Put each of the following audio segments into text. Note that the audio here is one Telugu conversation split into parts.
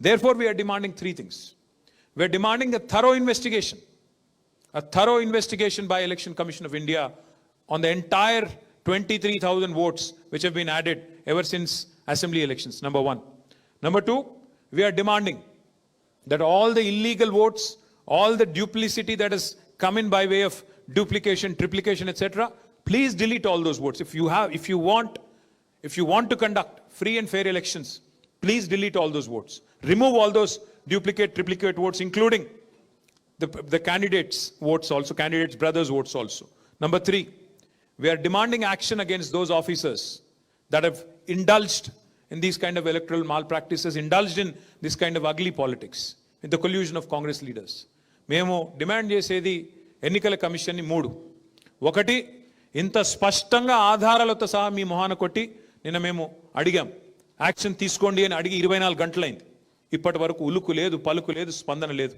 Therefore, we are demanding three things. We are demanding a thorough investigation by Election Commission of India on the entire 23,000 votes which have been added ever since assembly elections, number one. Number two, we are demanding that all the illegal votes, all the duplicity that has come in by way of duplication, triplication, etc., please delete all those votes. If you want to conduct free and fair elections, please delete all those votes. Remove all those duplicate, triplicate votes, including the candidates' votes also, candidates' brothers' votes also. Number three, we are demanding action against those officers that have indulged in these kind of electoral malpractices, indulged in this kind of ugly politics, in the collusion of Congress leaders. మేము డిమాండ్ చేసేది ఎన్నికల కమిషన్ని మూడు. ఒకటి, ఇంత స్పష్టంగా ఆధారాలతో సహా మీ మొహాన కొట్టి నిన్న మేము అడిగాం, యాక్షన్ తీసుకోండి అని అడిగి 24 గంటలైంది. ఇప్పటి వరకు ఉలుకు లేదు, పలుకు లేదు, స్పందన లేదు.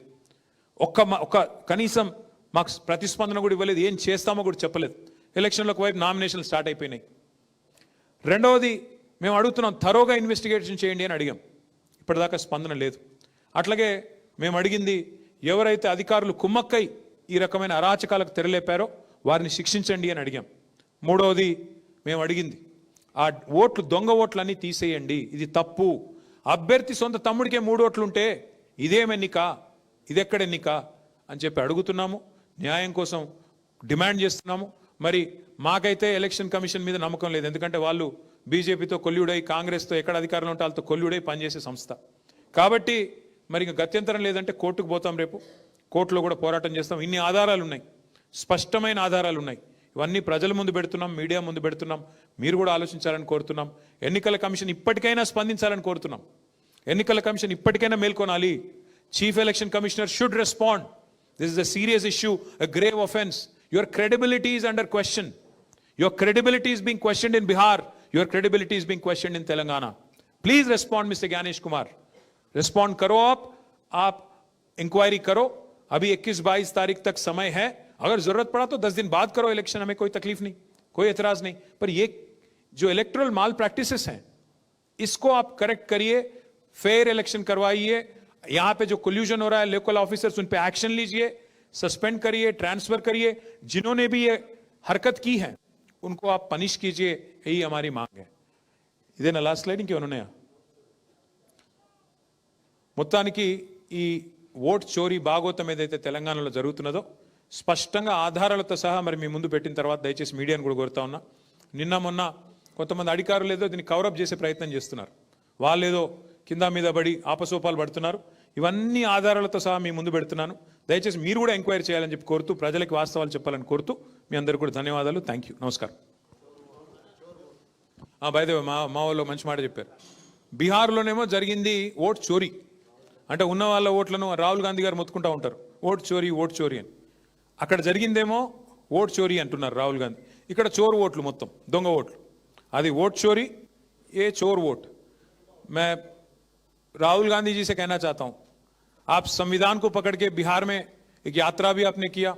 ఒక్క కనీసం మాకు ప్రతిస్పందన కూడా ఇవ్వలేదు, ఏం చేస్తామో కూడా చెప్పలేదు. ఎలక్షన్లకు వైపు నామినేషన్లు స్టార్ట్ అయిపోయినాయి. రెండవది, మేము అడుగుతున్నాం థరోగా ఇన్వెస్టిగేషన్ చేయండి అని అడిగాం, ఇప్పటిదాకా స్పందన లేదు. అట్లాగే మేము అడిగింది, ఎవరైతే అధికారులు కుమ్మక్కై ఈ రకమైన అరాచకాలకు తెరలేపారో వారిని శిక్షించండి అని అడిగాం. మూడవది మేము అడిగింది, ఆ ఓట్లు దొంగ ఓట్లన్నీ తీసేయండి, ఇది తప్పు. అభ్యర్థి సొంత తమ్ముడికే 3 ఓట్లు ఉంటే ఇదేమెన్నిక, ఇదెక్కడ ఎన్నిక అని చెప్పి అడుగుతున్నాము. న్యాయం కోసం డిమాండ్ చేస్తున్నాము. మరి మాకైతే ఎలక్షన్ కమిషన్ మీద నమ్మకం లేదు, ఎందుకంటే వాళ్ళు బీజేపీతో కొల్లుడై, కాంగ్రెస్తో ఎక్కడ అధికారంలో ఉంటే వాళ్ళతో కొల్లుడై పనిచేసే సంస్థ. కాబట్టి మరి ఇంకా గత్యంతరం లేదంటే కోర్టుకు పోతాం, రేపు కోర్టులో కూడా పోరాటం చేస్తాం. ఇన్ని ఆధారాలు ఉన్నాయి, స్పష్టమైన ఆధారాలు ఉన్నాయి. ఇవన్నీ ప్రజల ముందు పెడుతున్నాం, మీడియా ముందు పెడుతున్నాం. మీరు కూడా ఆలోచించాలని కోరుతున్నాం. ఎన్నికల కమిషన్ ఇప్పటికైనా స్పందించాలని కోరుతున్నాం. ఎన్నికల కమిషన్ ఇప్పటికైనా మేల్కొనాలి. Chief election commissioner should respond. This is a serious issue, a grave offence. Your credibility is under question. Your credibility is being questioned in Bihar. Your credibility is being questioned in Telangana. Please respond, Mr. Gyanesh Kumar. Respond करो आप इंक्वायरी करो. अभी 21-22 तारीख तक समय है. अगर जरूरत पड़ा तो 10 दिन बाद करो इलेक्शन, हमें कोई तकलीफ नहीं, कोई एतराज नहीं. पर ये जो इलेक्टोरल माल प्रैक्टिसेस हैं, इसको आप करेक्ट करिए, फेयर इलेक्शन करवाइए. यहाँ पे जो कोल्यूजन हो रहा है, लोकल ऑफिसर्स, उन पे एक्शन लीजिए, सस्पेंड करिए, ट्रांसफर करिए. जिन्होंने भी ये हरकत की है उनको आप पनिश कीजिए, यही हमारी मांग है. ఇదేనా లాస్ట్ స్లైడ్, ఇంకేమైనా ఉన్నాయా? మొత్తానికి ఈ ఓట్ చోరీ భాగోతం ఏదైతే తెలంగాణలో జరుగుతున్నదో స్పష్టంగా ఆధారాలతో సహా మరి మీ ముందు పెట్టిన తర్వాత దయచేసి మీడియాను కూడా కోరుతా ఉన్నా. నిన్న మొన్న కొంతమంది అధికారులు ఏదో దీన్ని కవరప్ చేసే ప్రయత్నం చేస్తున్నారు. వాళ్ళేదో కింద మీద పడి ఆపసోపాలు పడుతున్నారు. ఇవన్నీ ఆధారాలతో సహా మీ ముందు పెడుతున్నాను. దయచేసి మీరు కూడా ఎంక్వైరీ చేయాలని చెప్పి కోరుతూ, ప్రజలకు వాస్తవాలు చెప్పాలని కోరుతూ మీ అందరికీ కూడా ధన్యవాదాలు. థ్యాంక్ యూ, నమస్కారం. బైదేవ మా వాళ్ళు మంచి మాట చెప్పారు. బీహార్లోనేమో జరిగింది ఓట్ చోరీ. అంటే ఉన్న వాళ్ళ ఓట్లను రాహుల్ గాంధీ గారు మొత్తుకుంటూ ఉంటారు, ఓట్ చోరీ అని. అక్కడ జరిగిందేమో ఓట్ చోరీ అంటున్నారు రాహుల్ గాంధీ, ఇక్కడ చోరు ఓట్లు, మొత్తం దొంగ ఓట్లు. అది ఓట్ చోరీ, ఏ చోర్ ఓట్. मैं राहुल गांधी जी से कहना चाहता हूं, आप संविधान को पकड़ के बिहार में एक यात्रा भी आपने किया,